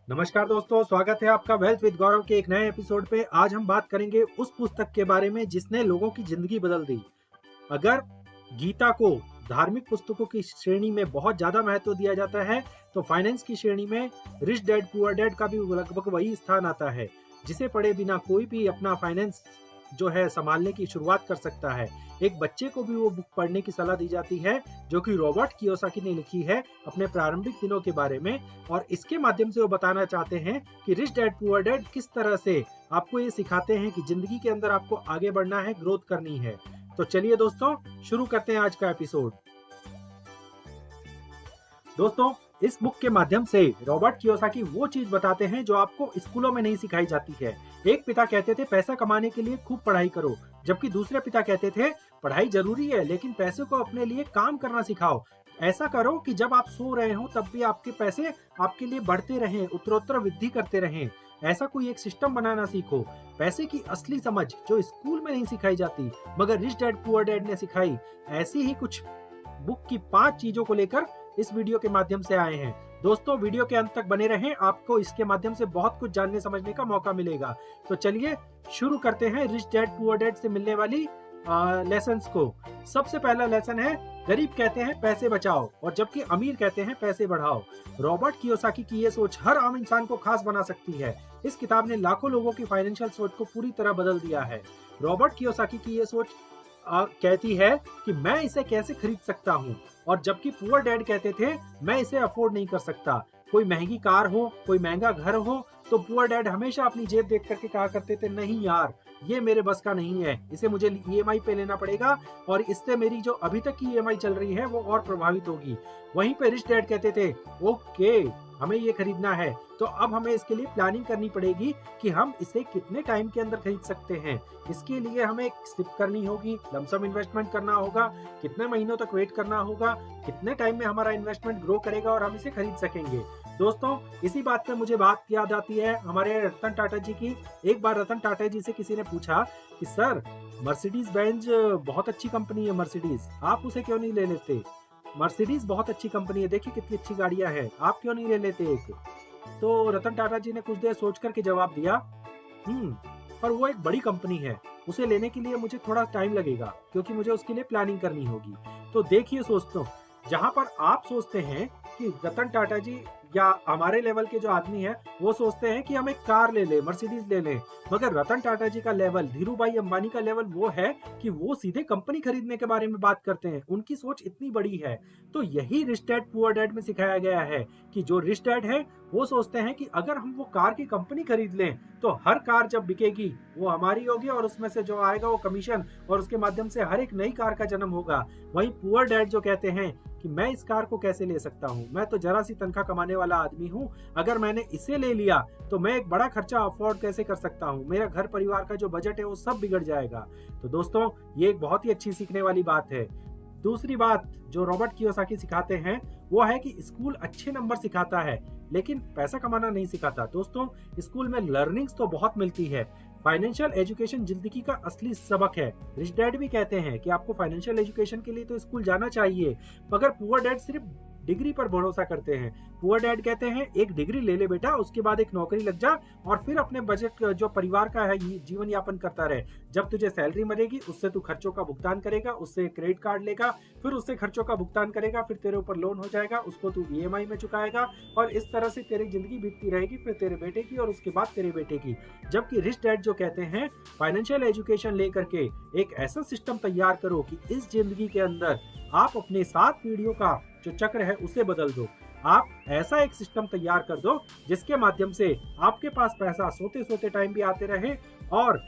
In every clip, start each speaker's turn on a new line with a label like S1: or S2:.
S1: नमस्कार दोस्तों, स्वागत है आपका वेल्थ विद गौरव के एक नए एपिसोड पे। आज हम बात करेंगे उस पुस्तक के बारे में जिसने लोगों की जिंदगी बदल दी। अगर गीता को धार्मिक पुस्तकों की श्रेणी में बहुत ज्यादा महत्व दिया जाता है, तो फाइनेंस की श्रेणी में रिच डैड पुअर डैड का भी लगभग वही स्थान आता है, जिसे पढ़े बिना कोई भी अपना फाइनेंस जो है संभालने की शुरुआत कर सकता है। एक बच्चे को भी वो बुक पढ़ने की सलाह दी जाती है, जो कि रॉबर्ट कियोसाकी ने लिखी है अपने प्रारंभिक दिनों के बारे में। और इसके माध्यम से वो बताना चाहते हैं कि रिच डैड पुअर डैड किस तरह से आपको ये सिखाते हैं कि जिंदगी के अंदर आपको आगे बढ़ना है, ग्रोथ करनी है। तो चलिए दोस्तों, शुरू करते हैं आज का एपिसोड। दोस्तों, इस बुक के माध्यम से रॉबर्ट कियोसाकी वो चीज बताते हैं जो आपको स्कूलों में नहीं सिखाई जाती है। एक पिता कहते थे पैसा कमाने के लिए खूब पढ़ाई करो, जबकि दूसरे पिता कहते थे पढ़ाई जरूरी है लेकिन पैसे को अपने लिए काम करना सिखाओ। ऐसा करो कि जब आप सो रहे हो तब भी आपके पैसे आपके लिए बढ़ते रहें, उत्तरोत्तर वृद्धि करते रहें। ऐसा कोई एक सिस्टम बनाना सीखो। पैसे की असली समझ जो स्कूल में नहीं सिखाई जाती, मगर रिच डैड पुअर डैड ने सिखाई। ऐसी ही कुछ बुक की 5 चीजों को लेकर इस वीडियो के माध्यम से आए हैं। दोस्तों, वीडियो के अंत तक बने रहें, आपको इसके माध्यम से बहुत कुछ जानने समझने का मौका मिलेगा। तो चलिए शुरू करते हैं रिच डैड पुअर डैड से मिलने वाली लेसन्स को। सबसे पहला लेसन है, गरीब कहते हैं पैसे बचाओ और जबकि अमीर कहते हैं पैसे बढ़ाओ। रॉबर्ट कियोसाकी की ये सोच हर आम इंसान को खास बना सकती है। इस किताब ने लाखों लोगों की फाइनेंशियल सोच को पूरी तरह बदल दिया है। रॉबर्ट कियोसाकी की ये सोच कहती है कि मैं इसे कैसे खरीद सकता हूँ, और जबकि पुअर डैड कहते थे मैं इसे अफोर्ड नहीं कर सकता। कोई महंगी कार हो, कोई महंगा घर हो, तो पुअर डैड हमेशा अपनी जेब देख करके कहा करते थे नहीं यार, ये मेरे बस का नहीं है, इसे मुझे ईएमआई पे लेना पड़ेगा और इससे मेरी जो अभी तक की ईएमआई चल रही है वो और प्रभावित होगी। वहीं पे रिच डैड कहते थे ओके, हमें ये खरीदना है तो अब हमें इसके लिए प्लानिंग करनी पड़ेगी कि हम इसे कितने टाइम के अंदर खरीद सकते हैं। इसके लिए हमें स्किप करनी होगी, लमसम इन्वेस्टमेंट करना होगा, कितने महीनों तक वेट करना होगा, कितने टाइम में हमारा इन्वेस्टमेंट ग्रो करेगा और हम इसे खरीद सकेंगे। दोस्तों, इसी बात पे मुझे बात याद आती है हमारे रतन टाटा जी की। एक बार रतन टाटा जी से किसी ने पूछा कि सर, मर्सिडीज बेंज बहुत अच्छी कंपनी है, मर्सिडीज, आप उसे क्यों नहीं ले लेते? मर्सिडीज बहुत अच्छी कंपनी है, देखिए कितनी अच्छी गाड़ियां हैं, आप क्यों नहीं ले लेते एक? तो रतन टाटा जी ने कुछ देर सोच करके जवाब दिया, पर वो एक बड़ी कंपनी है, उसे लेने के लिए मुझे थोड़ा टाइम लगेगा क्योंकि मुझे उसके लिए प्लानिंग करनी होगी। तो देखिए दोस्तों, जहां पर आप सोचते हैं कि रतन टाटा जी या हमारे लेवल के जो आदमी है वो सोचते हैं कि हम एक कार ले लें, मर्सिडीज ले लें, मगर रतन टाटा जी का लेवल, धीरू भाई अंबानी का लेवल वो है कि वो सीधे कंपनी खरीदने के बारे में बात करते हैं। उनकी सोच इतनी बड़ी है। तो यही रिच डैड पुअर डैड में सिखाया गया है कि जो रिच डैड है वो सोचते हैं कि अगर हम वो कार की कंपनी खरीद लें तो हर कार जब बिकेगी वो हमारी होगी और उसमें से जो आएगा वो कमीशन, और उसके माध्यम से हर एक नई कार का जन्म होगा। वहीं पुअर डैड जो कहते हैं कि मैं इस कार को कैसे ले सकता हूँ, मैं तो जरा सी तनख्वाह कमाने वाला आदमी हूँ, अगर मैंने इसे ले लिया तो मैं एक बड़ा खर्चा अफोर्ड कैसे कर सकता हूँ, मेरा घर परिवार का जो बजट है वो सब बिगड़ जाएगा। तो दोस्तों, ये एक बहुत ही अच्छी सीखने वाली बात है। दूसरी बात जो रॉबर्ट कियोसाकी सिखाते हैं वो है कि स्कूल अच्छे नंबर सिखाता है लेकिन पैसा कमाना नहीं सिखाता। दोस्तों, स्कूल में लर्निंग्स तो बहुत मिलती है, फाइनेंशियल एजुकेशन जिंदगी का असली सबक है। रिच डैड भी कहते हैं कि आपको फाइनेंशियल एजुकेशन के लिए तो स्कूल जाना चाहिए, मगर पुअर डैड सिर्फ डिग्री पर भरोसा करते हैं। पुअर डैड कहते हैं एक डिग्री ले ले बेटा, उसके बाद एक नौकरी लग जा और फिर अपने बजट जो परिवार का है जीवन यापन करता रहे। जब तुझे सैलरी मिलेगी उससे तू खर्चों का भुगतान करेगा, उससे क्रेडिट कार्ड लेगा, फिर उससे खर्चों का भुगतान करेगा, फिर तेरे ऊपर लोन हो जाएगा, उसको तू ईएमआई में चुकाएगा और इस तरह से तेरी जिंदगी बीतती रहेगी, फिर तेरे बेटे की और उसके बाद तेरे बेटे की। जबकि रिच डैड जो कहते हैं फाइनेंशियल एजुकेशन लेकर के एक ऐसा सिस्टम तैयार करो कि इस जिंदगी के अंदर आप अपने 7 पीढ़ियों का जो चक्र है उसे बदल दो। आप ऐसा एक सिस्टम तैयार कर दो जिसके माध्यम से आपके पास पैसा सोते सोते टाइम भी आते रहे, और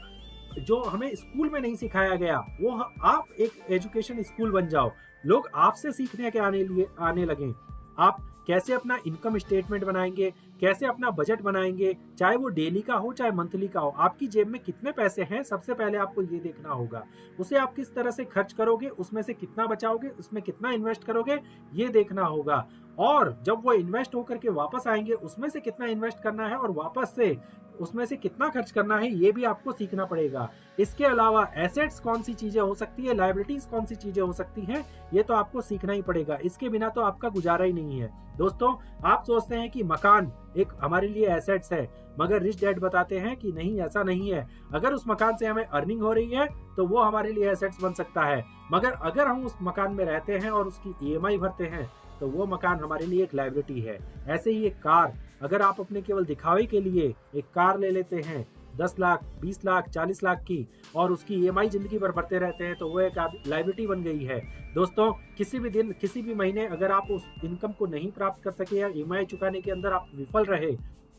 S1: जो हमें स्कूल में नहीं सिखाया गया वो आप एक एजुकेशन स्कूल बन जाओ। लोग आपसे सीखने के आने लगे। आप कैसे अपना इनकम स्टेटमेंट बनाएंगे, कैसे अपना बजट बनाएंगे, चाहे वो डेली का हो चाहे मंथली का हो, आपकी जेब में कितने पैसे हैं सबसे पहले आपको ये देखना होगा। उसे आप किस तरह से खर्च करोगे, उसमें से कितना बचाओगे, उसमें कितना इन्वेस्ट करोगे, ये देखना होगा। और जब वो इन्वेस्ट होकर के वापस आएंगे उसमें से कितना इन्वेस्ट करना है और वापस से उसमें से कितना खर्च करना है, ये भी आपको सीखना पड़ेगा। इसके अलावा एसेट्स कौन सी चीजें हो सकती है, लायबिलिटीज कौन सी चीजें हो सकती हैं, ये तो आपको सीखना ही पड़ेगा। इसके बिना तो आपका गुजारा ही नहीं है। दोस्तों, आप सोचते हैं कि मकान एक हमारे लिए एसेट्स है, मगर रिच डैड बताते हैं कि नहीं, ऐसा नहीं है। अगर उस मकान से हमें अर्निंग हो रही है तो वो हमारे लिए एसेट्स बन सकता है, मगर अगर हम उस मकान में रहते हैं और उसकी ईएमआई भरते हैं तो वो मकान हमारे लिए एक लायबिलिटी है। ऐसे ही एक कार, अगर आप अपने केवल दिखावे के लिए एक कार ले लेते हैं 10 लाख, 20 लाख, 40 लाख की, और उसकी ईएमआई जिंदगी भर भरते रहते हैं, तो वो एक लायबिलिटी बन गई है। दोस्तों, किसी भी दिन, किसी भी महीने अगर आप उस इनकम को नहीं प्राप्त कर सके या ईएमआई चुकाने के अंदर आप विफल रहे,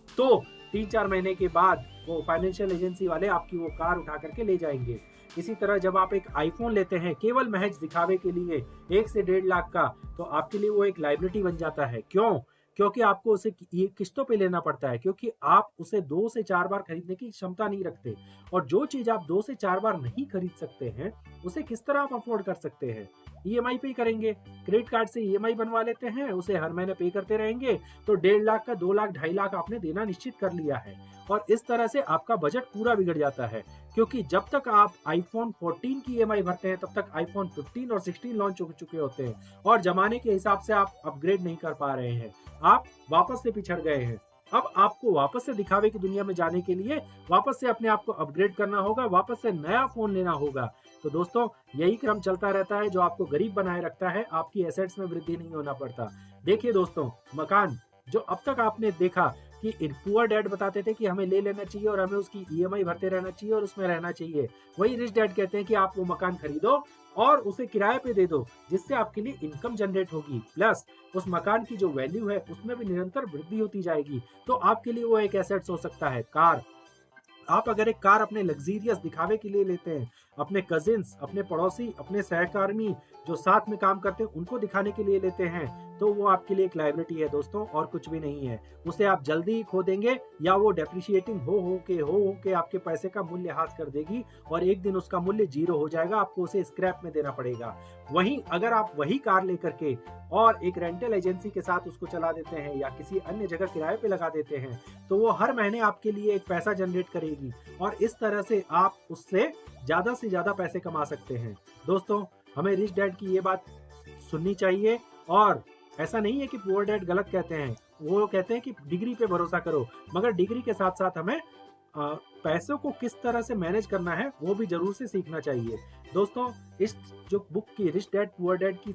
S1: तो 3-4 महीने के बाद वो फाइनेंशियल एजेंसी वाले आपकी वो कार उठा करके ले जाएंगे। इसी तरह जब आप एक आईफोन लेते हैं केवल महज दिखावे के लिए 1 से 1.5 लाख का, तो आपके लिए वो एक लायबिलिटी बन जाता है। क्यों? क्योंकि आपको उसे ये किस्तों पे लेना पड़ता है, क्योंकि आप उसे 2 से 4 बार खरीदने की क्षमता नहीं रखते। और जो चीज आप 2 से 4 बार नहीं खरीद सकते हैं, उसे किस तरह आप अफोर्ड कर सकते हैं? ईएमआई पे ही करेंगे। क्रेडिट कार्ड से ईएमआई बनवा लेते हैं, उसे हर महीने पे करते रहेंगे, तो 1.5 लाख का 2 लाख, 2.5 लाख आपने देना निश्चित कर लिया है। और इस तरह से आपका बजट पूरा बिगड़ जाता है, क्योंकि जब तक आप आईफोन 14 की ईएमआई भरते हैं तब तक आईफोन 15 और 16 लॉन्च हो चुके होते हैं, और जमाने के हिसाब से आप अपग्रेड नहीं कर पा रहे हैं, आप वापस से पिछड़ गए हैं। अब आपको वापस से दिखावे की दुनिया में जाने के लिए वापस से अपने आप को अपग्रेड करना होगा, वापस से नया फोन लेना होगा। तो दोस्तों, यही क्रम चलता रहता है जो आपको गरीब बनाए रखता है, आपकी एसेट्स में वृद्धि नहीं होना पड़ता। देखिए दोस्तों, मकान जो अब तक आपने देखा कि पुअर डैड बताते थे कि हमें ले लेना चाहिए और हमें उसकी ईएमआई भरते रहना चाहिए और उसमें रहना चाहिए, वही रिच डैड कहते हैं कि आप वो मकान खरीदो और उसे किराए पे दे दो, जिससे आपके लिए इनकम जनरेट होगी, प्लस उस मकान की जो वैल्यू है उसमें भी निरंतर वृद्धि होती जाएगी। तो आपके लिए वो एक एसेट्स हो सकता है। कार, आप अगर एक कार अपने लग्जीरियस दिखावे के लिए लेते हैं, अपने कजिन्स, अपने पड़ोसी, अपने सहकर्मी जो साथ में काम करते हैं उनको दिखाने के लिए लेते हैं, तो वो आपके लिए एक लायबिलिटी है दोस्तों, और कुछ भी नहीं है। उसे आप जल्दी ही खो देंगे या वो डेप्रिशिएटिंग हो के आपके पैसे का मूल्य ह्रास कर देगी और एक दिन उसका मूल्य 0 हो जाएगा, आपको उसे स्क्रैप में देना पड़ेगा। वहीं अगर आप वही कार लेकर के और एक रेंटल एजेंसी के साथ उसको चला देते हैं या किसी अन्य जगह किराए पे लगा देते हैं, तो वो हर महीने आपके लिए एक पैसा जनरेट करेगी और इस तरह से आप उससे ज्यादा से ज्यादा पैसे कमा सकते हैं। दोस्तों, हमें रिच डैड की ये बात सुननी चाहिए, और ऐसा नहीं है कि पुअर डैड गलत कहते हैं, वो कहते हैं कि डिग्री पे भरोसा करो, मगर डिग्री के साथ साथ हमें पैसों को किस तरह से मैनेज करना है वो भी जरूर से सीखना चाहिए। दोस्तों, इस जो बुक की रिच डैड पुअर डैड की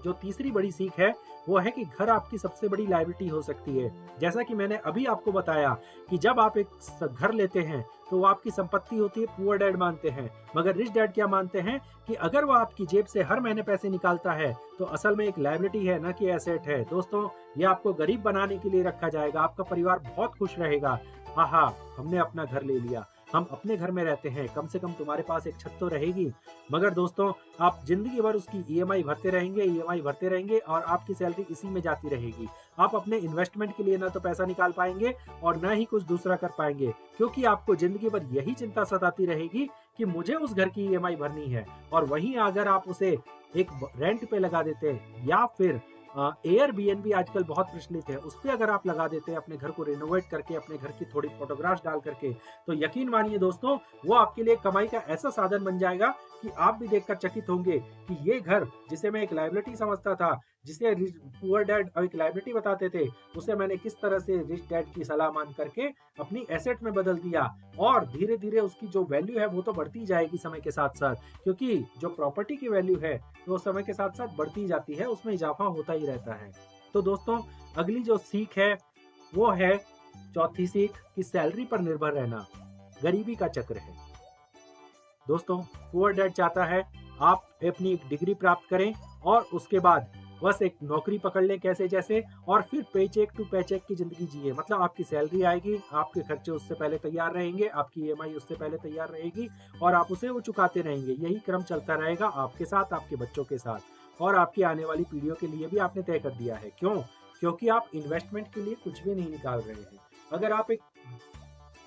S1: जो तीसरी बड़ी सीख है वो है कि घर आपकी सबसे बड़ी लायबिलिटी हो सकती है। जैसा कि मैंने अभी आपको बताया कि जब आप एक घर लेते हैं तो वो आपकी संपत्ति होती है, पुअर डैड मानते हैं, मगर रिच डैड क्या मानते हैं कि अगर वो आपकी जेब से हर महीने पैसे निकालता है तो असल में एक लायबिलिटी है, ना कि एसेट है। दोस्तों, ये आपको गरीब बनाने के लिए रखा जाएगा, आपका परिवार बहुत खुश रहेगा। आहा, हमने अपना घर ले लिया, हम अपने घर में रहते हैं, कम से कम तुम्हारे पास एक छत तो रहेगी। मगर दोस्तों, आप जिंदगी भर उसकी ईएमआई भरते रहेंगे और आपकी सैलरी इसी में जाती रहेगी। आप अपने इन्वेस्टमेंट के लिए ना तो पैसा निकाल पाएंगे और ना ही कुछ दूसरा कर पाएंगे, क्योंकि आपको जिंदगी भर यही चिंता सताती रहेगी कि मुझे उस घर की ईएमआई भरनी है। और वहीं अगर आप उसे एक रेंट पे लगा देते हैं या फिर एयरबीएनबी आजकल बहुत प्रचलित है, उस पर अगर आप लगा देते हैं अपने घर को रिनोवेट करके, अपने घर की थोड़ी फोटोग्राफ्स डाल करके, तो यकीन मानिए दोस्तों, वो आपके लिए कमाई का ऐसा साधन बन जाएगा कि आप भी देखकर चकित होंगे कि ये घर जिसे मैं एक लायबिलिटी समझता था, जिसे पुअर डैड एक लायबिलिटी बताते थे, उसे मैंने किस तरह से रिच डैड की सलाह मान करके अपनी एसेट में बदल दिया। और धीरे धीरे उसकी जो वैल्यू है वो तो बढ़ती जाएगी समय के साथ साथ, क्योंकि जो प्रॉपर्टी की वैल्यू है वो समय के साथ साथ बढ़ती जाती है, उसमें इजाफा होता ही रहता है। तो दोस्तों, अगली जो सीख है वो है चौथी सीख कि सैलरी पर निर्भर रहना गरीबी का चक्र है। दोस्तों, पुअर डैड चाहता है आप अपनी एक डिग्री प्राप्त करें और उसके बाद बस एक नौकरी पकड़ लें कैसे जैसे, और फिर पेचेक टू पेचेक की जिंदगी जिए। मतलब आपकी सैलरी आएगी, आपके खर्चे उससे पहले तैयार रहेंगे, आपकी ईएमआई उससे पहले तैयार रहेगी और आप उसे वो चुकाते रहेंगे। यही क्रम चलता रहेगा आपके साथ, आपके बच्चों के साथ और आपकी आने वाली पीढ़ियों के लिए भी आपने तय कर दिया है। क्यों? क्योंकि आप इन्वेस्टमेंट के लिए कुछ भी नहीं निकाल रहे हैं। अगर आप एक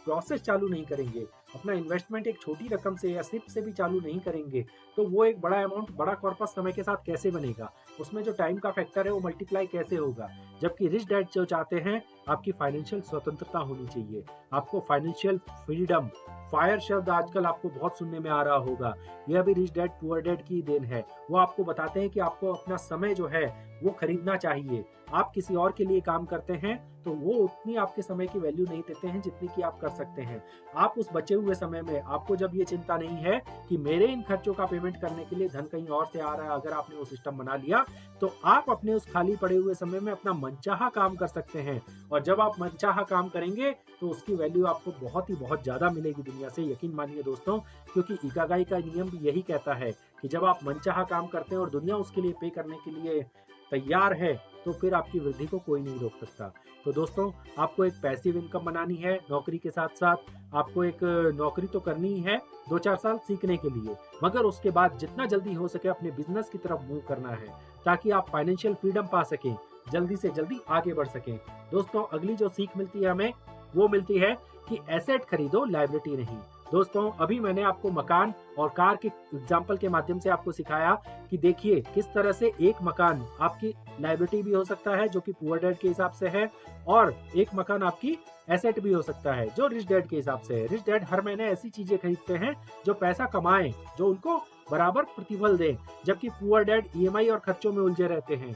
S1: प्रोसेस चालू नहीं करेंगे, अपना इन्वेस्टमेंट एक छोटी रकम से या सिप से भी चालू नहीं करेंगे तो वो एक बड़ा अमाउंट, बड़ा कॉर्पस समय के साथ कैसे बनेगा, उसमें जो टाइम का फैक्टर है वो मल्टीप्लाई कैसे होगा। जबकि रिच डैड जो चाहते हैं, आपकी फाइनेंशियल स्वतंत्रता होनी चाहिए, आपको फाइनेंशियल फ्रीडम। फायर शब्द आजकल आपको बहुत सुनने में आ रहा होगा, यह भी रिच डैड पुअर डैड की देन है। वो आपको बताते हैं कि आपको अपना समय जो है वो खरीदना चाहिए। आप किसी और के लिए काम करते हैं तो वो उतनी आपके समय की वैल्यू नहीं देते हैं जितनी कि आप कर सकते हैं। आप उस बचे हुए समय में, आपको जब ये चिंता नहीं है कि मेरे इन खर्चों का पेमेंट करने के लिए धन कहीं और से आ रहा है, अगर आपने वो सिस्टम बना लिया तो आप अपने उस खाली पड़े हुए समय में अपना मनचाहा काम कर सकते हैं। और जब आप मनचाहा काम करेंगे तो उसकी वैल्यू आपको बहुत ज्यादा मिलेगी दुनिया से, यकीन मानिए दोस्तों। क्योंकि इकागाई का नियम भी यही कहता है कि जब आप मनचाहा काम करते हैं और दुनिया उसके लिए पे करने के लिए तैयार है तो फिर आपकी वृद्धि को कोई नहीं रोक सकता। तो दोस्तों, आपको एक पैसिव इनकम बनानी है नौकरी के साथ साथ। आपको एक नौकरी तो करनी ही है 2-4 साल सीखने के लिए, मगर उसके बाद जितना जल्दी हो सके अपने बिजनेस की तरफ मूव करना है ताकि आप फाइनेंशियल फ्रीडम पा सकें, जल्दी से जल्दी आगे बढ़ सकें। दोस्तों, अगली जो सीख मिलती है हमें वो मिलती है कि एसेट खरीदो, लायबिलिटी नहीं। दोस्तों, अभी मैंने आपको मकान और कार के एग्जाम्पल के माध्यम से आपको सिखाया कि देखिए किस तरह से एक मकान आपकी लायबिलिटी भी हो सकता है जो कि पुअर डैड के हिसाब से है, और एक मकान आपकी एसेट भी हो सकता है जो रिच डैड के हिसाब से है। रिच डैड हर महीने ऐसी चीजें खरीदते हैं जो पैसा कमाएं, जो उनको बराबर प्रतिफल दें, जबकि पुअर डैड ईएमआई और खर्चों में उलझे रहते हैं।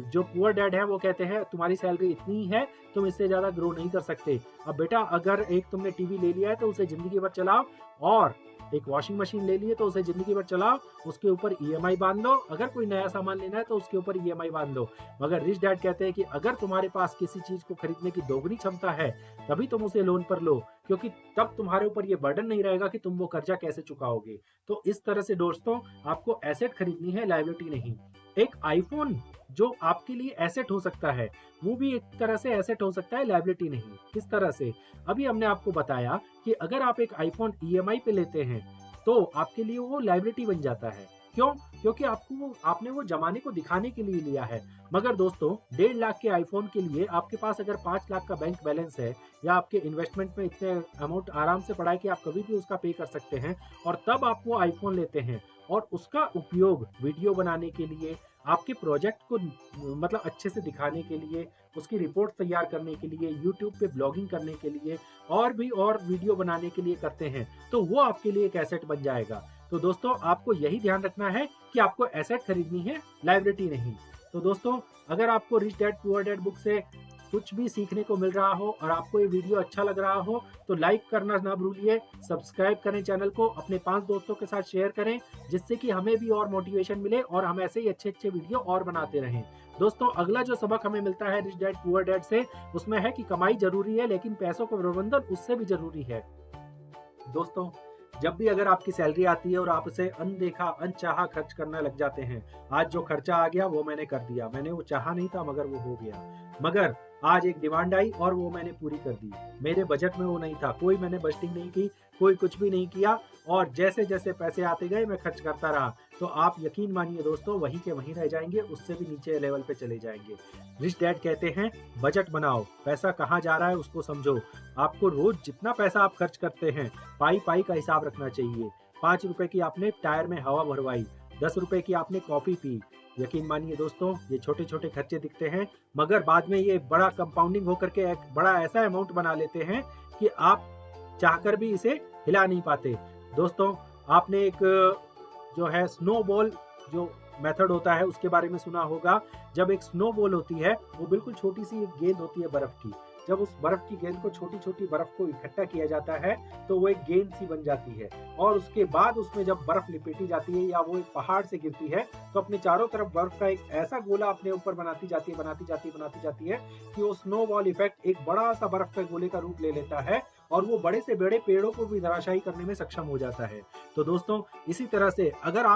S1: जो पुअर डैड है वो कहते हैं तुम्हारी सैलरी इतनी है, तुम इससे ज्यादा ग्रो नहीं कर सकते। अब बेटा, अगर एक तुमने टीवी ले लिया है तो उसे जिंदगी भर चलाओ, और एक वॉशिंग मशीन ले ली है तो उसे जिंदगी भर चलाओ, उसके ऊपर ईएमआई बांध लो। अगर कोई नया सामान लेना है तो उसके ऊपर ईएमआई बांध लो। मगर रिच डैड कहते हैं कि अगर तुम्हारे पास किसी चीज को खरीदने की दोगुनी क्षमता है तभी तुम उसे लोन पर लो, क्योंकि तब तुम्हारे ऊपर ये बर्डन नहीं रहेगा कि तुम वो कर्जा कैसे चुकाओगे। तो इस तरह से दोस्तों, आपको एसेट खरीदनी है, लायबिलिटी नहीं। एक आईफोन जो आपके लिए एसेट हो सकता है, वो भी एक तरह से एसेट हो सकता है, लायबिलिटी नहीं। किस तरह से? अभी हमने आपको बताया कि अगर आप एक आईफोन ईएमआई पे लेते हैं तो आपके लिए वो लायबिलिटी बन जाता है। क्यों? क्योंकि आपने वो जमाने को दिखाने के लिए लिया है। मगर दोस्तों, 1.5 लाख के आईफोन के लिए आपके पास अगर 5 लाख का बैंक बैलेंस है, या आपके इन्वेस्टमेंट में इतने अमाउंट आराम से पड़ा है कि आप कभी भी उसका पे कर सकते हैं, और तब आप वो आईफोन लेते हैं और उसका उपयोग वीडियो बनाने के लिए, आपके प्रोजेक्ट को मतलब अच्छे से दिखाने के लिए, उसकी रिपोर्ट तैयार करने के लिए, यूट्यूब पे ब्लॉगिंग करने के लिए, और भी और वीडियो बनाने के लिए करते हैं, तो वो आपके लिए एक एसेट बन जाएगा। तो दोस्तों, आपको यही ध्यान रखना है कि आपको एसेट खरीदनी है, लायबिलिटी नहीं। तो दोस्तों, अगर आपको rich dad poor dad book से कुछ भी सीखने को मिल रहा हो और आपको ये वीडियो अच्छा लग रहा हो तो लाइक करना ना भूलिए, सब्सक्राइब करें चैनल को, अपने 5 दोस्तों के साथ शेयर करें, जिससे कि हमें भी और मोटिवेशन मिले और हम ऐसे ही अच्छे वीडियो और बनाते रहें। दोस्तों, अगला जो सबक हमें मिलता है रिच डैड पुअर डैड से, उसमें है कि कमाई जरूरी है लेकिन पैसों का प्रबंधन उससे भी जरूरी है। दोस्तों, जब भी अगर आपकी सैलरी आती है और आप उसे अनदेखा अनचाहा खर्च करने लग जाते हैं, आज जो खर्चा आ गया वो मैंने कर दिया, मैंने वो चाहा नहीं था मगर वो हो गया। मगर आज एक डिमांड आई और वो मैंने पूरी कर दी, मेरे बजट में वो नहीं था, कोई मैंने बजटिंग नहीं की, कोई कुछ भी नहीं किया, और जैसे जैसे पैसे आते गए मैं खर्च करता रहा। तो आप यकीन मानिए दोस्तों, वहीं के वहीं रह जाएंगे, उससे भी नीचे लेवल पे चले जाएंगे। रिच डैड कहते हैं बजट बनाओ, पैसा कहाँ जा रहा है उसको समझो। आपको रोज जितना पैसा आप खर्च करते हैं, पाई पाई का हिसाब रखना चाहिए। 5 रुपए की आपने टायर में हवा भरवाई, 10 रुपए की आपने कॉफी पी, यकीन मानिए दोस्तों, ये छोटे छोटे खर्चे दिखते हैं मगर बाद में ये बड़ा कंपाउंडिंग होकर के एक बड़ा ऐसा अमाउंट बना लेते हैं कि आप चाहकर भी इसे हिला नहीं पाते। दोस्तों, आपने एक जो है स्नोबॉल जो मेथड होता है उसके बारे में सुना होगा। जब एक स्नोबॉल होती है, वो बिल्कुल छोटी सी एक गेंद होती है बर्फ की, जब उस बर्फ की गेंद को छोटी छोटी बर्फ को इकट्ठा किया जाता है तो वो एक गेंद सी बन जाती है, और उसके बाद उसमें जब बर्फ लिपेटी जाती है या वो एक पहाड़ से गिरती है तो अपने चारों तरफ बर्फ का एक ऐसा गोला अपने ऊपर बनाती जाती है कि वो स्नोबॉल इफेक्ट एक बड़ा सा बर्फ के गोले का रूप ले लेता है और वो बड़े से बड़े पेड़ों को भी धराशायी करने में सक्षम हो जाता है। तो दोस्तों, इसी तरह से अगर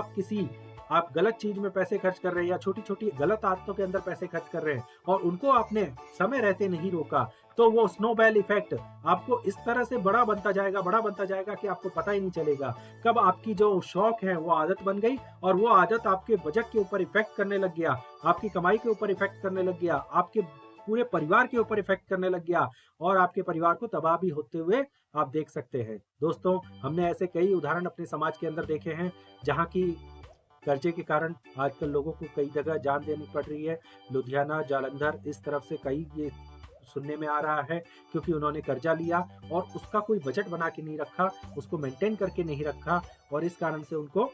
S1: आप गलत चीज में पैसे खर्च कर रहे हैं या छोटी छोटी गलत आदतों के अंदर पैसे खर्च कर रहे हैं और उनको आपने समय रहते नहीं रोका, तो वो स्नोबॉल इफेक्ट आपको इस तरह से बड़ा बनता जाएगा कि आपको पता ही नहीं चलेगा कब आपकी जो शौक है वो आदत बन गई और वो आदत आपके बजट के ऊपर इफेक्ट करने लग गया, आपकी कमाई के ऊपर इफेक्ट करने लग गया, आपके पूरे परिवार के ऊपर इफेक्ट करने लग गया और आपके परिवार को तबाह भी होते हुए आप देख सकते हैं। दोस्तों, हमने ऐसे कई उदाहरण अपने समाज के अंदर देखे हैं जहाँ की कर्जे के कारण आजकल लोगों को कई जगह जान देनी पड़ रही है। लुधियाना, जालंधर, इस तरफ से कई ये सुनने में आ रहा है, क्योंकि उन्होंने कर्जा लिया और उसका कोई बजट बना के नहीं रखा, उसको मेंटेन करके नहीं रखा और इस कारण से उनको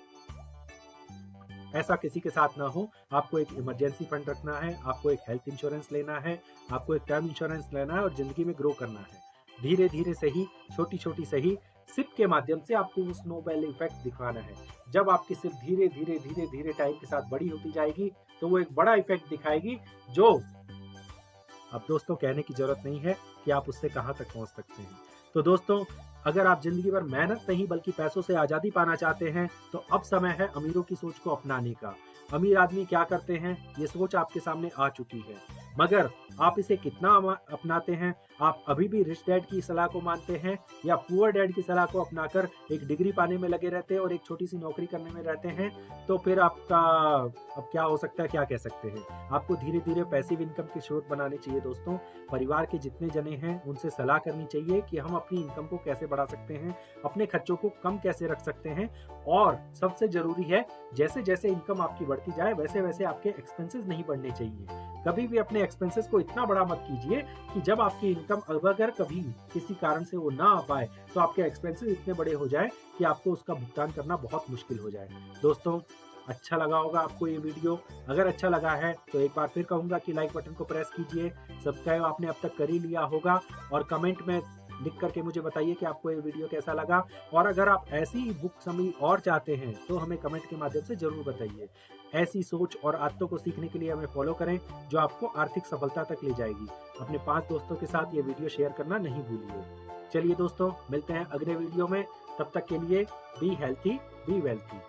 S1: ऐसा किसी के साथ ना हो। आपको एक इमरजेंसी फंड रखना है, आपको एक हेल्थ इंश्योरेंस लेना है, आपको एक टर्म इंश्योरेंस लेना है और जिंदगी में ग्रो करना है। धीरे धीरे सही, छोटी छोटी सही सिप के माध्यम से आपको वो स्नोबॉल इफेक्ट दिखाना है। जब आपकी सिप धीरे धीरे धीरे धीरे टाइम के साथ बड़ी होती जाएगी तो वो एक बड़ा इफेक्ट दिखाएगी, जो अब दोस्तों कहने की जरूरत नहीं है कि आप उससे कहां तक पहुंच सकते हैं। तो दोस्तों, अगर आप जिंदगी भर मेहनत नहीं बल्कि पैसों से आजादी पाना चाहते हैं तो अब समय है अमीरों की सोच को अपनाने का। अमीर आदमी क्या करते हैं ये सोच आपके सामने आ चुकी है, मगर आप इसे कितना अपनाते हैं? आप अभी भी रिच डैड की सलाह को मानते हैं या पुअर डैड की सलाह को अपनाकर एक डिग्री पाने में लगे रहते हैं और एक छोटी सी नौकरी करने में रहते हैं? तो फिर आपका अब क्या हो सकता है, क्या कह सकते हैं। आपको धीरे धीरे पैसिव इनकम के स्रोत बनाने चाहिए। दोस्तों, परिवार के जितने जने हैं उनसे सलाह करनी चाहिए कि हम अपनी इनकम को कैसे बढ़ा सकते हैं, अपने खर्चों को कम कैसे रख सकते हैं, और सबसे जरूरी है जैसे जैसे इनकम आपकी बढ़ती जाए वैसे वैसे आपके एक्सपेंसेस नहीं बढ़ने चाहिए। कभी भी अपने एक्सपेंसेस को इतना बड़ा मत कीजिए कि जब आपकी इनकम अगर कभी किसी कारण से वो ना आ पाए तो आपके एक्सपेंसेस इतने बड़े हो जाए कि आपको उसका भुगतान करना बहुत मुश्किल हो जाए। दोस्तों, अच्छा लगा होगा आपको ये वीडियो। अगर अच्छा लगा है तो एक बार फिर कहूंगा कि लाइक बटन को प्रेस कीजिए। सब्सक्राइब आपने अब तक कर ही लिया होगा और कमेंट में लिख करके मुझे बताइए कि आपको ये वीडियो कैसा लगा। और अगर आप ऐसी बुक समरी और चाहते हैं तो हमें कमेंट के माध्यम से जरूर बताइए। ऐसी सोच और आदतों को सीखने के लिए हमें फॉलो करें जो आपको आर्थिक सफलता तक ले जाएगी। अपने 5 दोस्तों के साथ ये वीडियो शेयर करना नहीं भूलिए। चलिए दोस्तों, मिलते हैं अगले वीडियो में। तब तक के लिए बी हेल्थी, बी वेल्थी।